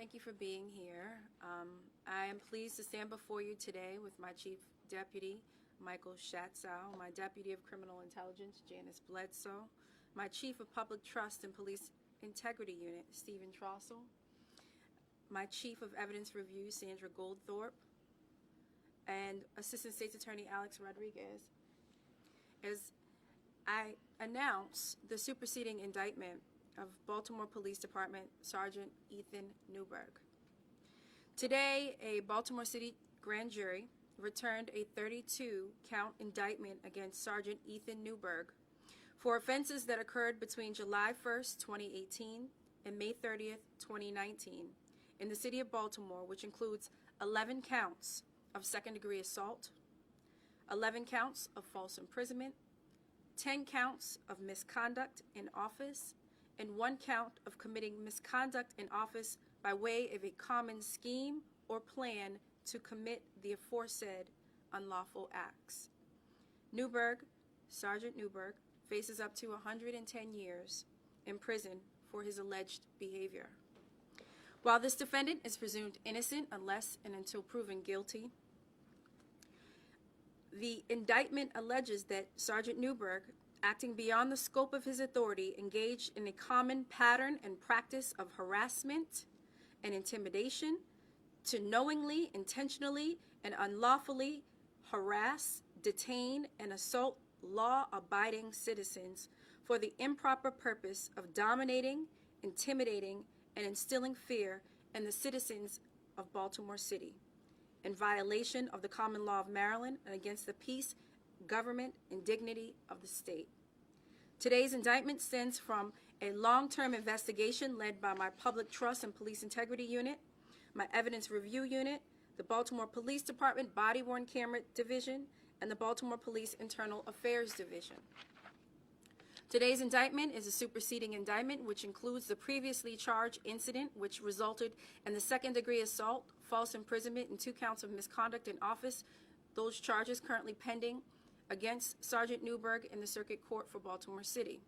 Thank you for being here. I am pleased to stand before you today with my Chief Deputy, Michael Schatzow, my Deputy of Criminal Intelligence, Janice Bledsoe, my Chief of Public Trust and Police Integrity Unit, Stephen Trossel, my Chief of Evidence Review, Sandra Goldthorpe, and Assistant State's Attorney Alex Rodriguez, as I announce the superseding indictment of Baltimore Police Department Sergeant Ethan Newberg. Today, a Baltimore City grand jury returned a 32-count indictment against Sergeant Ethan Newberg for offenses that occurred between July 1st, 2018 and May 30th, 2019 in the city of Baltimore, which includes 11 counts of second-degree assault, 11 counts of false imprisonment, 10 counts of misconduct in office, and 1 count of committing misconduct in office by way of a common scheme or plan to commit the aforesaid unlawful acts. Sergeant Newberg, faces up to 110 years in prison for his alleged behavior. While this defendant is presumed innocent unless and until proven guilty, the indictment alleges that Sergeant Newberg, acting beyond the scope of his authority, engaged in a common pattern and practice of harassment and intimidation to knowingly, intentionally, and unlawfully harass, detain, and assault law-abiding citizens for the improper purpose of dominating, intimidating, and instilling fear in the citizens of Baltimore City, in violation of the common law of Maryland and against the peace, government, and dignity of the state. Today's indictment stems from a long-term investigation led by my Public Trust and Police Integrity Unit, my Evidence Review Unit, the Baltimore Police Department Body-Worn Camera Division, and the Baltimore Police Internal Affairs Division. Today's indictment is a superseding indictment which includes the previously charged incident which resulted in the second-degree assault, false imprisonment, and 2 counts of misconduct in office. Those charges currently pending against Sergeant Newberg in the Circuit Court for Baltimore City.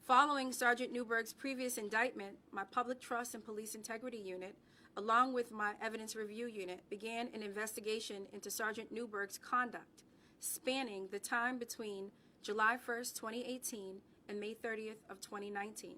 Following Sergeant Newberg's previous indictment, my Public Trust and Police Integrity Unit, along with my Evidence Review Unit, began an investigation into Sergeant Newberg's conduct, spanning the time between July 1st, 2018 and May 30th of 2019.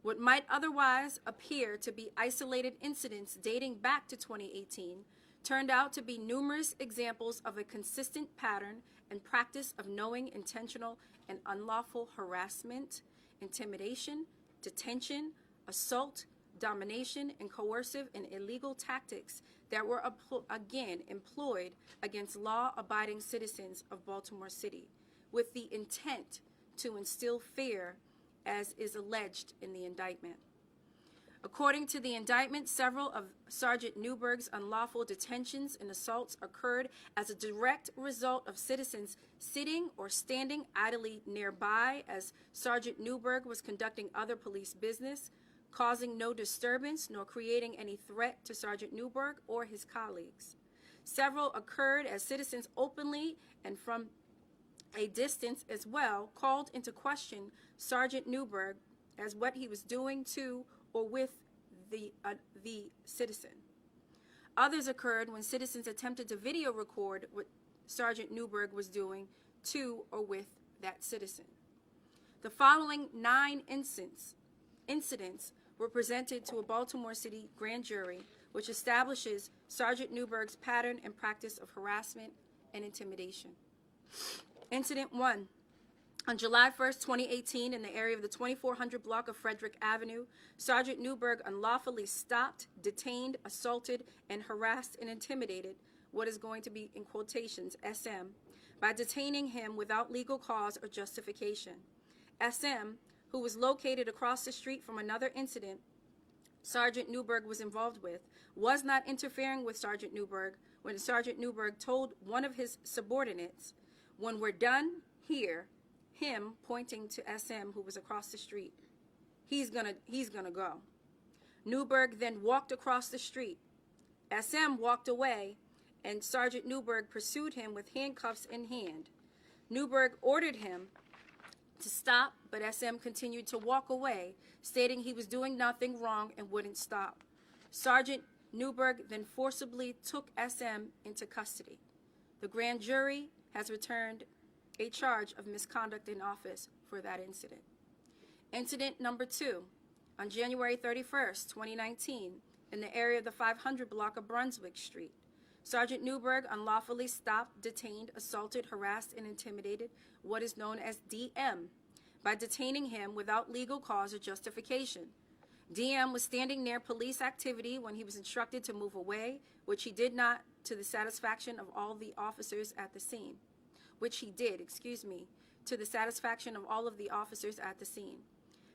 What might otherwise appear to be isolated incidents dating back to 2018 turned out to be numerous examples of a consistent pattern and practice of knowing, intentional, and unlawful harassment, intimidation, detention, assault, domination, and coercive and illegal tactics that were again employed against law-abiding citizens of Baltimore City with the intent to instill fear, as is alleged in the indictment. According to the indictment, several of Sergeant Newberg's unlawful detentions and assaults occurred as a direct result of citizens sitting or standing idly nearby as Sergeant Newberg was conducting other police business, causing no disturbance nor creating any threat to Sergeant Newberg or his colleagues. Several occurred as citizens openly and from a distance as well called into question Sergeant Newberg as what he was doing to or with the citizen. Others occurred when citizens attempted to video record what Sergeant Newberg was doing to or with that citizen. The following 9 incidents were presented to a Baltimore City grand jury, which establishes Sergeant Newberg's pattern and practice of harassment and intimidation. Incident 1. On July 1st, 2018, in the area of the 2400 block of Frederick Avenue, Sergeant Newberg unlawfully stopped, detained, assaulted, and harassed and intimidated what is going to be, in quotations, SM, by detaining him without legal cause or justification. SM, who was located across the street from another incident Sergeant Newberg was involved with, was not interfering with Sergeant Newberg when Sergeant Newberg told one of his subordinates, "When we're done here," him pointing to SM, who was across the street, he's gonna go. Newberg then walked across the street. SM walked away, and Sergeant Newberg pursued him with handcuffs in hand. Newberg ordered him to stop, but SM continued to walk away, stating he was doing nothing wrong and wouldn't stop. Sergeant Newberg then forcibly took SM into custody. The grand jury has returned a charge of misconduct in office for that incident. Incident number 2, on January 31st, 2019, in the area of the 500 block of Brunswick Street, Sergeant Newberg unlawfully stopped, detained, assaulted, harassed, and intimidated what is known as DM by detaining him without legal cause or justification. DM was standing near police activity when he was instructed to move away, which he did not to the satisfaction of all the officers at the scene. To the satisfaction of all of the officers at the scene.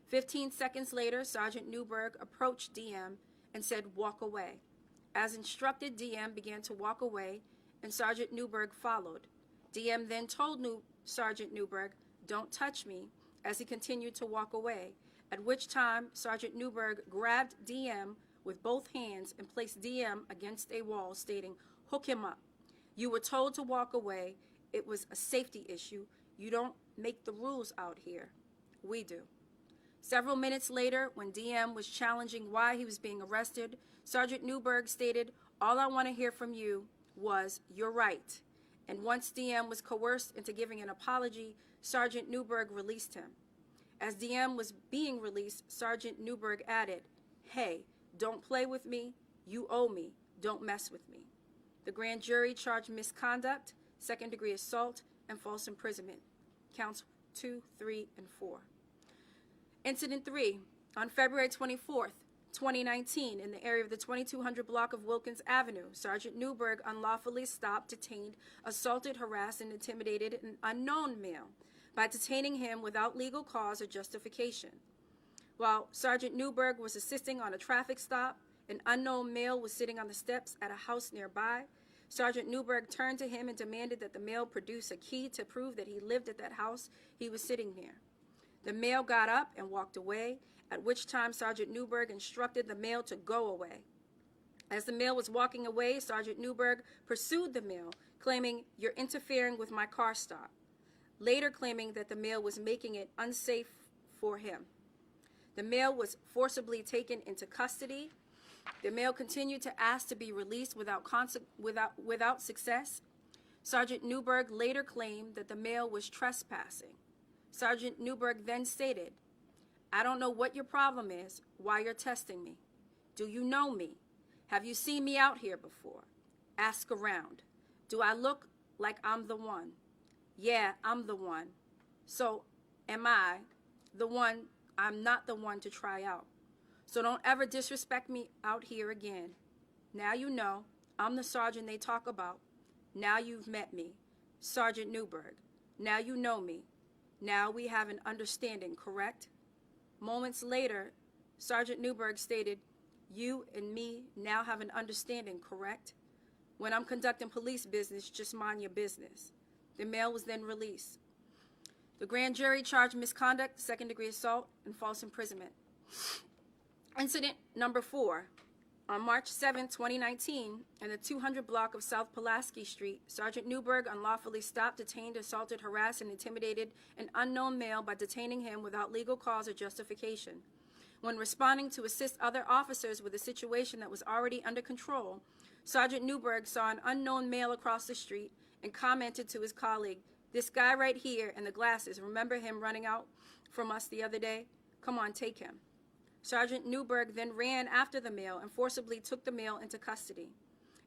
15 seconds later, Sergeant Newberg approached DM and said, "Walk away." As instructed, DM began to walk away, and Sergeant Newberg followed. DM then told Sergeant Newberg, "Don't touch me," as he continued to walk away, at which time Sergeant Newberg grabbed DM with both hands and placed DM against a wall, stating, "Hook him up. You were told to walk away. It was a safety issue. You don't make the rules out here. We do." Several minutes later, when DM was challenging why he was being arrested, Sergeant Newberg stated, "All I want to hear from you was, 'You're right.'" And once DM was coerced into giving an apology, Sergeant Newberg released him. As DM was being released, Sergeant Newberg added, "Hey, don't play with me. You owe me. Don't mess with me." The grand jury charged misconduct, second-degree assault, and false imprisonment. Counts 2, 3, and 4. Incident 3, on February 24th, 2019, in the area of the 2200 block of Wilkins Avenue, Sergeant Newberg unlawfully stopped, detained, assaulted, harassed, and intimidated an unknown male by detaining him without legal cause or justification. While Sergeant Newberg was assisting on a traffic stop, an unknown male was sitting on the steps at a house nearby. Sergeant Newberg turned to him and demanded that the male produce a key to prove that he lived at that house he was sitting near. The male got up and walked away, at which time Sergeant Newberg instructed the male to go away. As the male was walking away, Sergeant Newberg pursued the male, claiming, "You're interfering with my car stop," later claiming that the male was making it unsafe for him. The male was forcibly taken into custody. The male continued to ask to be released without success. Sergeant Newberg later claimed that the male was trespassing. Sergeant Newberg then stated, "I don't know what your problem is, why you're testing me. Do you know me? Have you seen me out here before? Ask around. Do I look like I'm the one? Yeah, I'm the one. So am I the one? I'm not the one to try out. So don't ever disrespect me out here again. Now you know I'm the sergeant they talk about. Now you've met me, Sergeant Newberg. Now you know me. Now we have an understanding, correct?" Moments later, Sergeant Newberg stated, "You and me now have an understanding, correct? When I'm conducting police business, just mind your business." The male was then released. The grand jury charged misconduct, second-degree assault, and false imprisonment. Incident number 4. On March 7, 2019, in the 200 block of South Pulaski Street, Sergeant Newberg unlawfully stopped, detained, assaulted, harassed, and intimidated an unknown male by detaining him without legal cause or justification. When responding to assist other officers with a situation that was already under control, Sergeant Newberg saw an unknown male across the street and commented to his colleague, "This guy right here in the glasses, remember him running out from us the other day? Come on, take him." Sergeant Newberg then ran after the male and forcibly took the male into custody.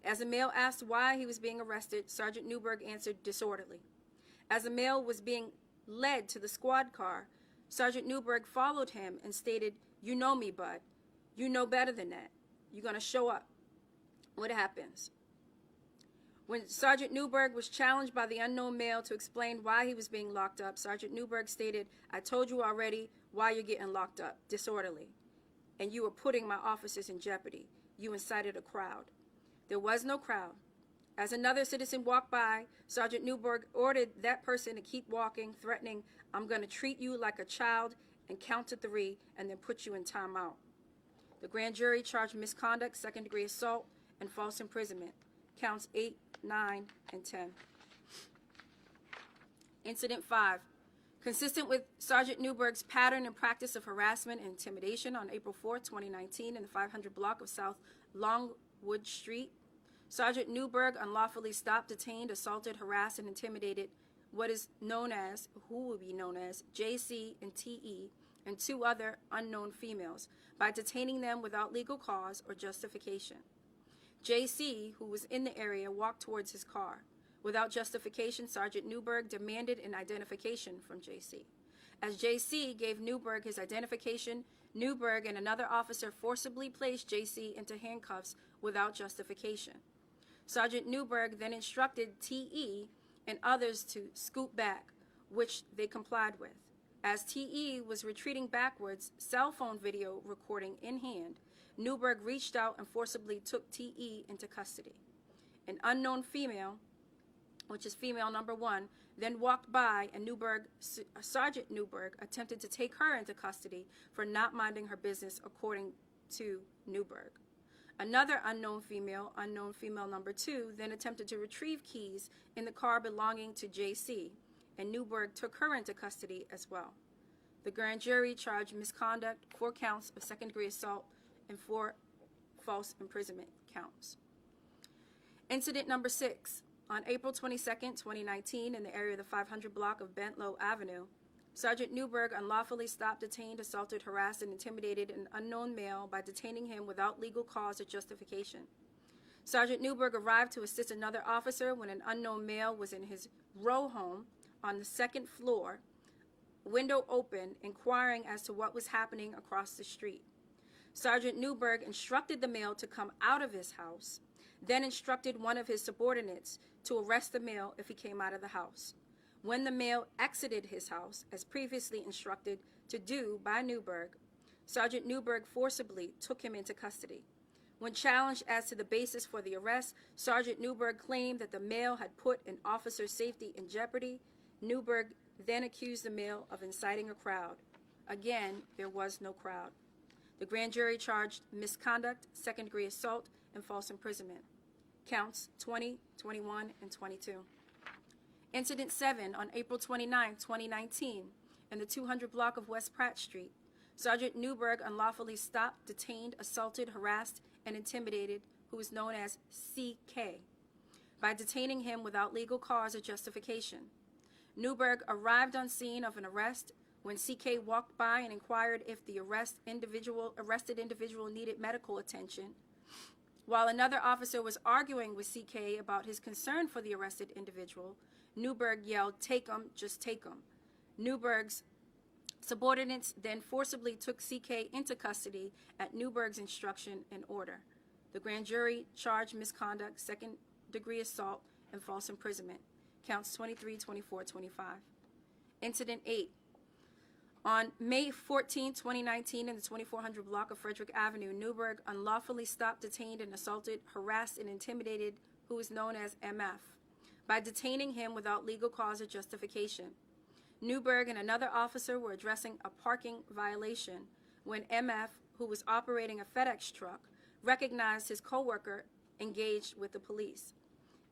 As the male asked why he was being arrested, Sergeant Newberg answered, "Disorderly." As the male was being led to the squad car, Sergeant Newberg followed him and stated, "You know me, bud. You know better than that. You're going to show up." What happens? When Sergeant Newberg was challenged by the unknown male to explain why he was being locked up, Sergeant Newberg stated, "I told you already why you're getting locked up, disorderly. And you were putting my officers in jeopardy. You incited a crowd." There was no crowd. As another citizen walked by, Sergeant Newberg ordered that person to keep walking, threatening, "I'm going to treat you like a child and count to 3 and then put you in timeout." The grand jury charged misconduct, second-degree assault, and false imprisonment. Counts 8, 9, and 10. Incident 5. Consistent with Sergeant Newberg's pattern and practice of harassment and intimidation, on April 4, 2019, in the 500 block of South Longwood Street, Sergeant Newberg unlawfully stopped, detained, assaulted, harassed, and intimidated who will be known as JC and TE, and two other unknown females by detaining them without legal cause or justification. JC, who was in the area, walked towards his car. Without justification, Sergeant Newberg demanded an identification from JC. As JC gave Newberg his identification, Newberg and another officer forcibly placed JC into handcuffs without justification. Sergeant Newberg then instructed TE and others to scoot back, which they complied with. As TE was retreating backwards, cell phone video recording in hand, Newberg reached out and forcibly took TE into custody. An unknown female, which is female number 1, then walked by, and Sergeant Newberg attempted to take her into custody for not minding her business, according to Newberg. Another unknown female number 2, then attempted to retrieve keys in the car belonging to JC, and Newberg took her into custody as well. The grand jury charged misconduct, 4 counts of second-degree assault, and 4 false imprisonment counts. Incident number 6. On April 22, 2019, in the area of the 500 block of Bentlow Avenue, Sergeant Newberg unlawfully stopped, detained, assaulted, harassed, and intimidated an unknown male by detaining him without legal cause or justification. Sergeant Newberg arrived to assist another officer when an unknown male was in his row home on the 2nd floor, window open, inquiring as to what was happening across the street. Sergeant Newberg instructed the male to come out of his house, then instructed one of his subordinates to arrest the male if he came out of the house. When the male exited his house, as previously instructed to do by Newberg, Sergeant Newberg forcibly took him into custody. When challenged as to the basis for the arrest, Sergeant Newberg claimed that the male had put an officer's safety in jeopardy. Newberg then accused the male of inciting a crowd. Again, there was no crowd. The grand jury charged misconduct, second-degree assault, and false imprisonment. Counts 20, 21, and 22. Incident 7, on April 29, 2019, in the 200 block of West Pratt Street, Sergeant Newberg unlawfully stopped, detained, assaulted, harassed, and intimidated who is known as CK by detaining him without legal cause or justification. Newberg arrived on scene of an arrest when CK walked by and inquired if the arrested individual needed medical attention. While another officer was arguing with CK about his concern for the arrested individual, Newberg yelled, "Take him, just take him." Newberg's subordinates then forcibly took CK into custody at Newberg's instruction and order. The grand jury charged misconduct, second-degree assault, and false imprisonment. Counts 23, 24, 25. Incident 8. On May 14, 2019, in the 2400 block of Frederick Avenue, Newberg unlawfully stopped, detained, and assaulted, harassed, and intimidated who is known as MF by detaining him without legal cause or justification. Newberg and another officer were addressing a parking violation when MF, who was operating a FedEx truck, recognized his coworker engaged with the police.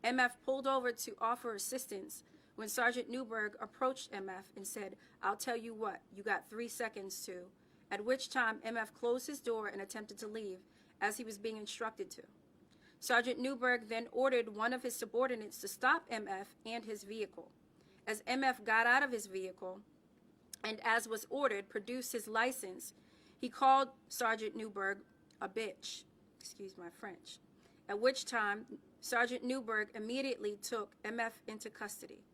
MF pulled over to offer assistance when Sergeant Newberg approached MF and said, "I'll tell you what, you got 3 seconds to," at which time MF closed his door and attempted to leave, as he was being instructed to. Sergeant Newberg then ordered one of his subordinates to stop MF and his vehicle. As MF got out of his vehicle and, as was ordered, produced his license, he called Sergeant Newberg a bitch, excuse my French, at which time Sergeant Newberg immediately took MF into custody.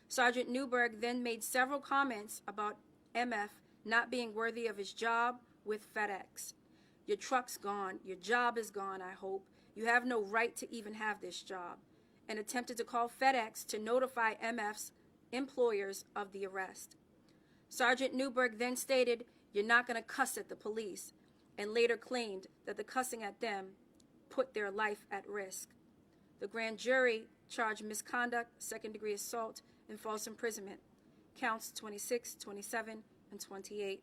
Sergeant Newberg then made several comments about MF not being worthy of his job with FedEx. "Your truck's gone. Your job is gone, I hope. You have no right to even have this job," and attempted to call FedEx to notify MF's employers of the arrest. Sergeant Newberg then stated, "You're not going to cuss at the police," and later claimed that the cussing at them put their life at risk. The grand jury charged misconduct, second-degree assault, and false imprisonment. Counts 26, 27, and 28.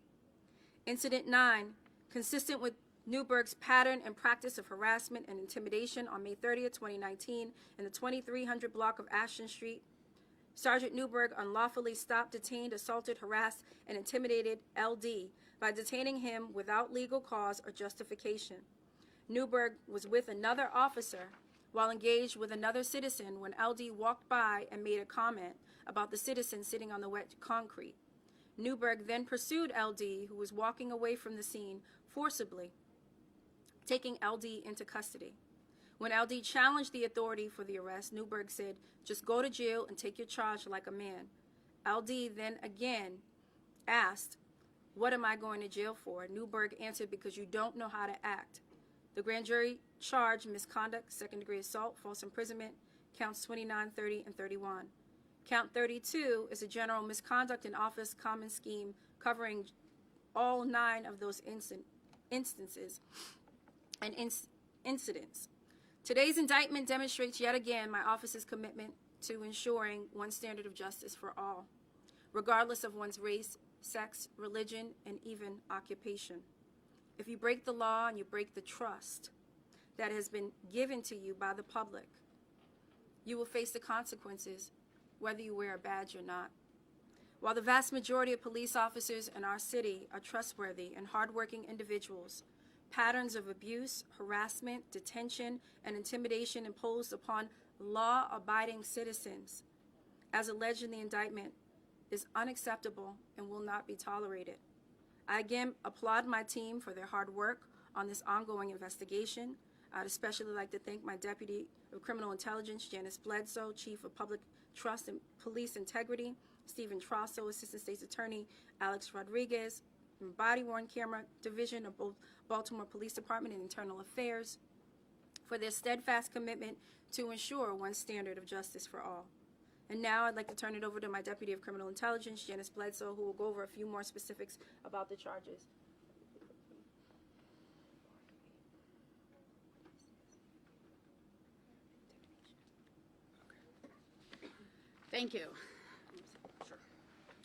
Incident 9, consistent with Newberg's pattern and practice of harassment and intimidation, on May 30, 2019, in the 2300 block of Ashton Street, Sergeant Newberg unlawfully stopped, detained, assaulted, harassed, and intimidated LD by detaining him without legal cause or justification. Newberg was with another officer while engaged with another citizen when LD walked by and made a comment about the citizen sitting on the wet concrete. Newberg then pursued LD, who was walking away from the scene, forcibly, taking LD into custody. When LD challenged the authority for the arrest, Newberg said, "Just go to jail and take your charge like a man." LD then again asked, "What am I going to jail for?" Newberg answered, "Because you don't know how to act." The grand jury charged misconduct, second-degree assault, false imprisonment, counts 29, 30, and 31. Count 32 is a general misconduct in office common scheme covering all 9 of those instances and incidents. Today's indictment demonstrates yet again my office's commitment to ensuring one standard of justice for all, regardless of one's race, sex, religion, and even occupation. If you break the law and you break the trust that has been given to you by the public, you will face the consequences whether you wear a badge or not. While the vast majority of police officers in our city are trustworthy and hardworking individuals, patterns of abuse, harassment, detention, and intimidation imposed upon law-abiding citizens, as alleged in the indictment, is unacceptable and will not be tolerated. I again applaud my team for their hard work on this ongoing investigation. I'd especially like to thank my Deputy of Criminal Intelligence, Janice Bledsoe, Chief of Public Trust and Police Integrity, Stephen Trosso, Assistant State's Attorney, Alex Rodriguez, and Body-worn Camera Division of both Baltimore Police Department and Internal Affairs, for their steadfast commitment to ensure one standard of justice for all. And now I'd like to turn it over to my Deputy of Criminal Intelligence, Janice Bledsoe, who will go over a few more specifics about the charges. Thank you. Sure.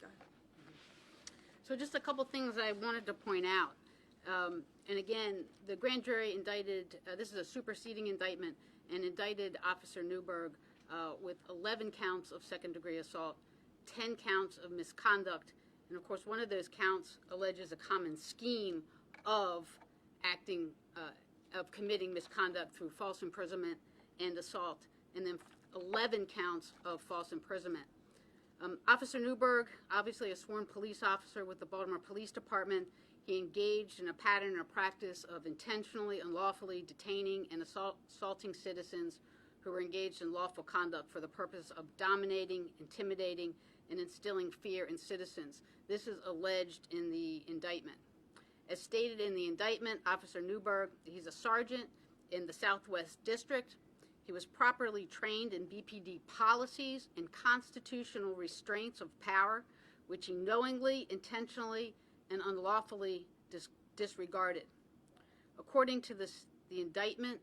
Go ahead. So just a couple things I wanted to point out. And again, the grand jury indicted, this is a superseding indictment, and indicted Officer Newberg with 11 counts of second-degree assault, 10 counts of misconduct, and of course one of those counts alleges a common scheme of acting, of committing misconduct through false imprisonment and assault, and then 11 counts of false imprisonment. Officer Newberg, obviously a sworn police officer with the Baltimore Police Department, he engaged in a pattern or practice of intentionally, unlawfully detaining and assaulting citizens who were engaged in lawful conduct for the purpose of dominating, intimidating, and instilling fear in citizens. This is alleged in the indictment. As stated in the indictment, Officer Newberg, he's a sergeant in the Southwest District. He was properly trained in BPD policies and constitutional restraints of power, which he knowingly, intentionally, and unlawfully disregarded. According to the indictment,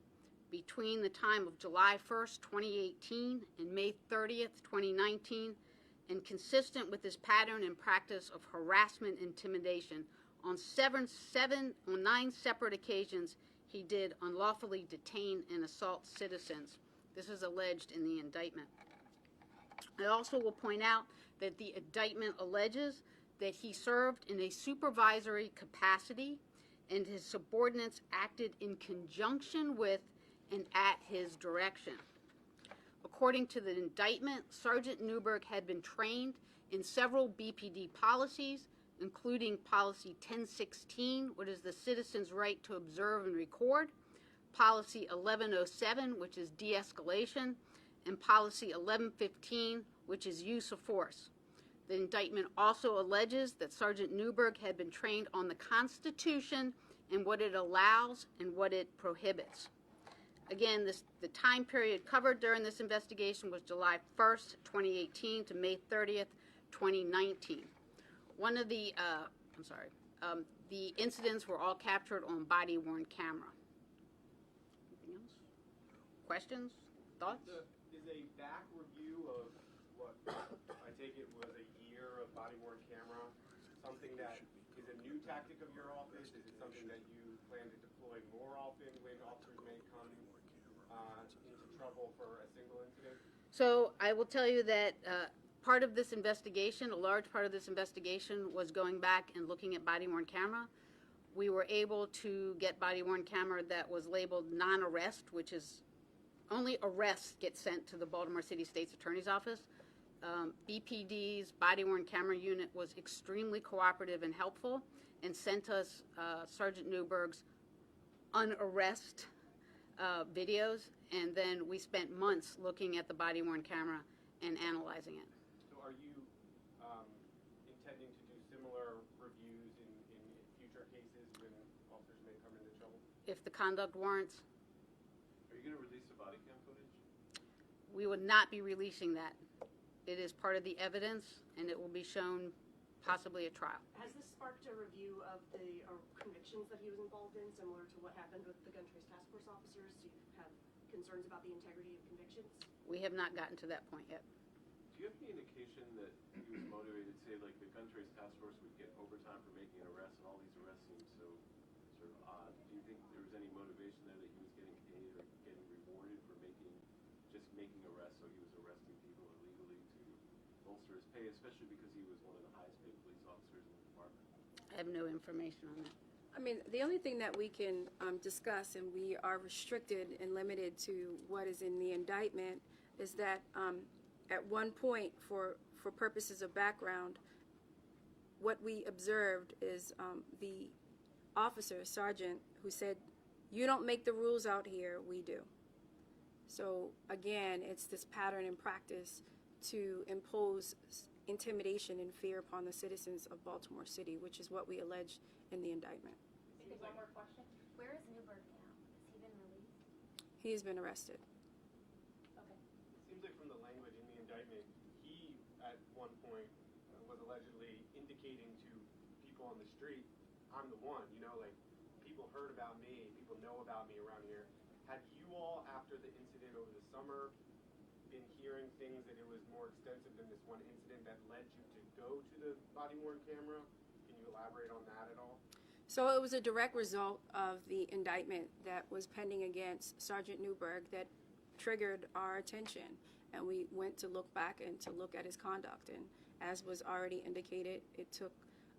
between the time of July 1st, 2018 and May 30th, 2019, and consistent with this pattern and practice of harassment and intimidation, on 9 separate occasions, he did unlawfully detain and assault citizens. This is alleged in the indictment. I also will point out that the indictment alleges that he served in a supervisory capacity and his subordinates acted in conjunction with and at his direction. According to the indictment, Sergeant Newberg had been trained in several BPD policies, including Policy 1016, which is the citizen's right to observe and record, Policy 1107, which is de-escalation, and Policy 1115, which is use of force. The indictment also alleges that Sergeant Newberg had been trained on the Constitution and what it allows and what it prohibits. Again, the time period covered during this investigation was July 1st, 2018 to May 30th, 2019. One of the, the incidents were all captured on body-worn camera. Anything else? Questions? Thoughts? Is a back review of what I take it was a year of body-worn camera something that is a new tactic of your office? Is it something that you plan to deploy more often when officers may come into trouble for a single incident? So I will tell you that part of this investigation, a large part of this investigation, was going back and looking at body-worn camera. We were able to get body-worn camera that was labeled non-arrest, which is only arrests get sent to the Baltimore City State's Attorney's Office. BPD's body-worn camera unit was extremely cooperative and helpful and sent us Sergeant Newberg's unarrest videos, and then we spent months looking at the body-worn camera and analyzing it. So are you intending to do similar reviews in future cases when officers may come into trouble? If the conduct warrants, Are you going to release the body cam footage? we would not be releasing that. It is part of the evidence, and it will be shown possibly at trial. Has this sparked a review of the convictions that he was involved in, similar to what happened with the gun trace task force officers? Do you have concerns about the integrity of convictions? We have not gotten to that point yet. Do you have any indication that he was motivated, say, like the gun trace task force would get overtime for making an arrest, and all these arrests seem so sort of odd? Do you think there was any motivation there that he was getting paid or getting rewarded for just making arrests, so he was arresting people illegally to bolster his pay, especially because he was one of the highest paid police officers in the department? I have no information on that. I mean, the only thing that we can discuss, and we are restricted and limited to what is in the indictment, is that at one point, for purposes of background, what we observed is the officer, sergeant, who said, "You don't make the rules out here, we do." So again, it's this pattern and practice to impose intimidation and fear upon the citizens of Baltimore City, which is what we allege in the indictment. Okay, one more question. Where is Newberg now? Has he been released? He has been arrested. Okay. It seems like from the language in the indictment, he at one point was allegedly indicating to people on the street, "I'm the one." You know, like, people heard about me, people know about me around here. Had you all, after the incident over the summer, been hearing things that it was more extensive than this one incident that led you to go to the body-worn camera? Can you elaborate on that at all? So it was a direct result of the indictment that was pending against Sergeant Newberg that triggered our attention, and we went to look back and to look at his conduct. And as was already indicated, it took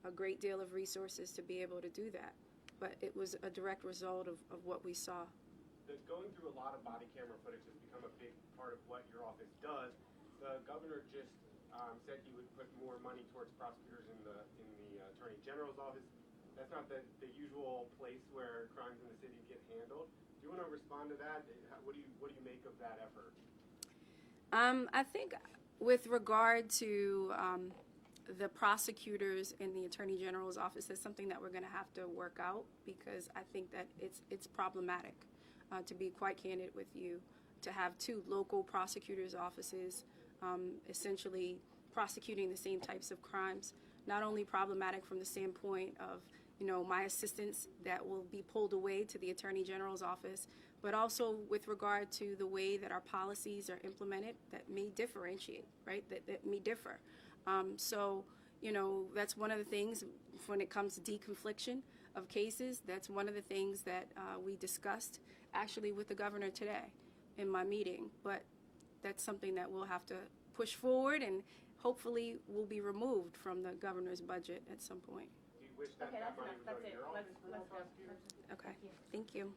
a great deal of resources to be able to do that, but it was a direct result of what we saw. Going through a lot of body camera footage has become a big part of what your office does. The governor just said he would put more money towards prosecutors in the Attorney General's office. That's not the usual place where crimes in the city get handled. Do you want to respond to that? What do you make of that effort? I think with regard to the prosecutors in the Attorney General's office, is something that we're going to have to work out, because I think that it's problematic, to be quite candid with you, to have two local prosecutors' offices essentially prosecuting the same types of crimes. Not only problematic from the standpoint of, my assistants that will be pulled away to the Attorney General's office, but also with regard to the way that our policies are implemented that may differentiate, right, that may differ. So, that's one of the things when it comes to deconfliction of cases. That's one of the things that we discussed actually with the governor today in my meeting. But that's something that we'll have to push forward, and hopefully will be removed from the governor's budget at some point. Do you wish that Okay, that that's money enough. would go That's to it. your office for more Let's go. prosecutors? Okay, thank you.